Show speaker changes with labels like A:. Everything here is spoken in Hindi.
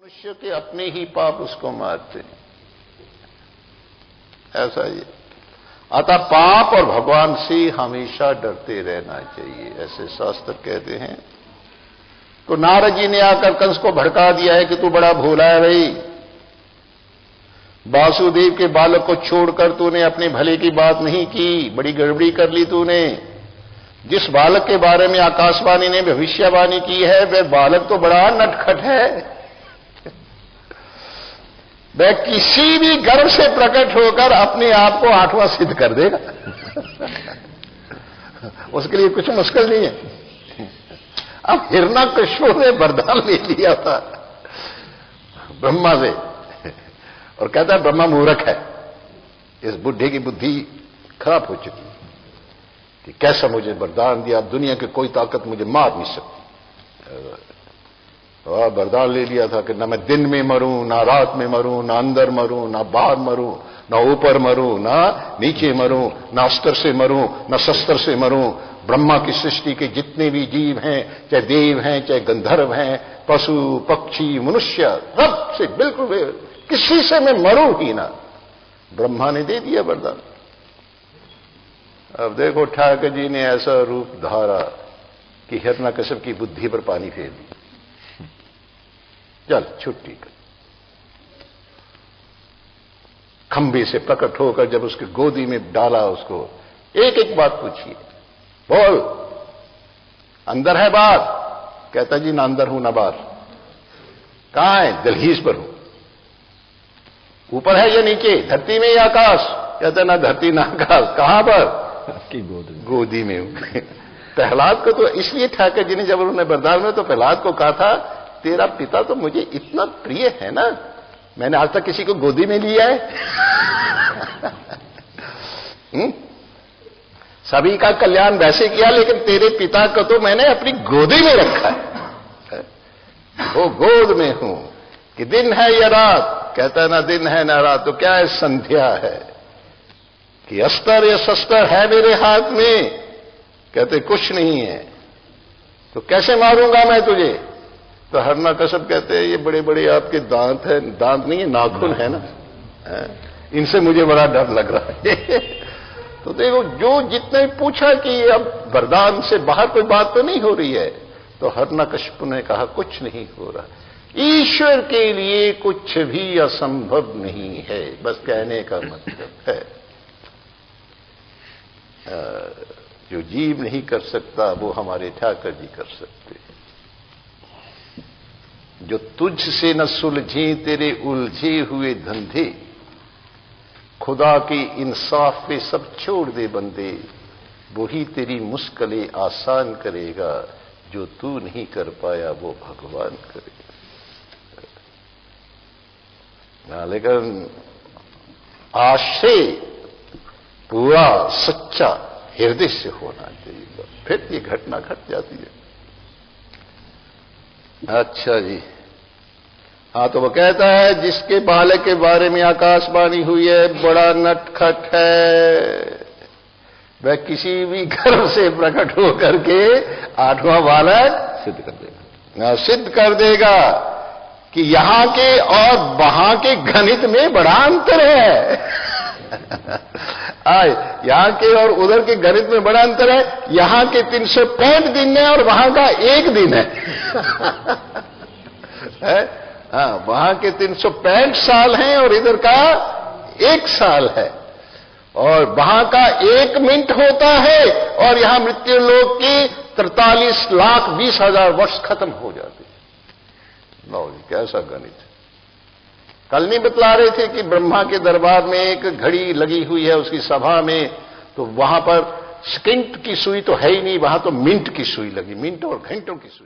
A: मनुष्य के अपने ही पाप उसको मारते हैं, ऐसा ही। अतः पाप और भगवान से हमेशा डरते रहना चाहिए, ऐसे शास्त्र कहते हैं। तो नारद जी ने आकर कंस को भड़का दिया है कि तू बड़ा भोला है भाई, वासुदेव के बालक को छोड़कर तूने अपने भले की बात नहीं की, बड़ी गड़बड़ी कर ली तूने। जिस बालक के बारे में आकाशवाणी ने भविष्यवाणी की है वह बालक तो बड़ा नटखट है, वह किसी भी गर्भ से प्रकट होकर अपने आप को आठवां सिद्ध कर देगा। उसके लिए कुछ मुश्किल नहीं है। अब हिरण्यकश्यप ने वरदान ले लिया था ब्रह्मा से और कहता है ब्रह्मा मूर्ख है, इस बुढ़े की बुद्धि खराब हो चुकी है कि कैसा मुझे वरदान दिया, दुनिया की कोई ताकत मुझे मार नहीं सकती। और वरदान ले लिया था कि ना मैं दिन में मरूं, ना रात में मरूं, ना अंदर मरूं, ना बाहर मरूं, ना ऊपर मरूं, ना नीचे मरूं, ना अस्त्र से मरूं, ना शस्त्र से मरूं। ब्रह्मा की सृष्टि के जितने भी जीव हैं, चाहे देव हैं, चाहे गंधर्व हैं, पशु पक्षी मनुष्य, सब से बिल्कुल किसी से मैं मरूं ही ना। ब्रह्मा ने दे दिया वरदान। अब देखो ठाकुर जी ने ऐसा रूप धारा कि हिरण्यकश्यप की बुद्धि पर पानी फेर दिया। चल छुट्टी कर। खंबे से प्रकट होकर जब उसकी गोदी में डाला, उसको एक एक बात पूछिए, बोल अंदर है बात? कहता जी ना अंदर हूं ना बाहर। कहां है? दहलीज पर हूं। ऊपर है या नीचे? धरती में या आकाश? कहता ना धरती ना आकाश। कहां पर? आपकी गोदी में हूं। प्रहलाद को तो इसलिए ठाकुर जी ने जब उन्होंने वरदान में तो प्रहलाद को कहा था तेरा पिता तो मुझे इतना प्रिय है ना, मैंने आज तक किसी को गोदी में लिया है? सभी का कल्याण वैसे किया, लेकिन तेरे पिता को तो मैंने अपनी गोदी में रखा है। वो गोद में हूं कि दिन है या रात? कहता है ना दिन है ना रात। तो क्या है? संध्या है। कि अस्त्र या शस्त्र है मेरे हाथ में? कहते कुछ नहीं है। तो कैसे मारूंगा मैं तुझे? तो हिरण्यकश्यप कहते हैं ये बड़े बड़े आपके दांत हैं, दांत नहीं है नाखून है ना, इनसे मुझे बड़ा डर लग रहा है। तो देखो जो जितने पूछा कि अब वरदान से बाहर कोई बात तो नहीं हो रही है, तो हिरण्यकश्यप ने कहा कुछ नहीं हो रहा। ईश्वर के लिए कुछ भी असंभव नहीं है, बस कहने का मतलब है। जो जीव नहीं कर सकता वो हमारे ठाकुर जी कर सकते। जो तुझसे न सुलझे तेरे उलझे हुए धंधे, खुदा के इंसाफ पे सब छोड़ दे बंदे, वही तेरी मुश्किलें आसान करेगा। जो तू नहीं कर पाया वो भगवान करेगा। लेकिन आश्रय पूरा सच्चा हृदय से होना चाहिए, फिर ये घटना घट जाती है। अच्छा जी, हाँ तो वो कहता है जिसके बालक के बारे में आकाशवाणी हुई है बड़ा नटखट है, वह किसी भी गर्भ से प्रकट होकर के आठवां बालक सिद्ध कर देगा। सिद्ध कर देगा कि यहां के और वहां के गणित में बड़ा अंतर है। यहां के और उधर के गणित में बड़ा अंतर है। यहां के 365 दिन है और वहां का एक दिन है। हाँ, वहां के 365 साल हैं और इधर का एक साल है। और वहां का 1 मिनट होता है और यहां मृत्यु लोक की 43,20,000 वर्ष खत्म हो जाते हैं। लो जी कैसा गणित। कल नहीं बतला रहे थे कि ब्रह्मा के दरबार में एक घड़ी लगी हुई है उसकी सभा में, तो वहां पर सेकंड की सुई तो है ही नहीं, वहां तो मिनट की सुई लगी, मिनट और घंटों की सुई।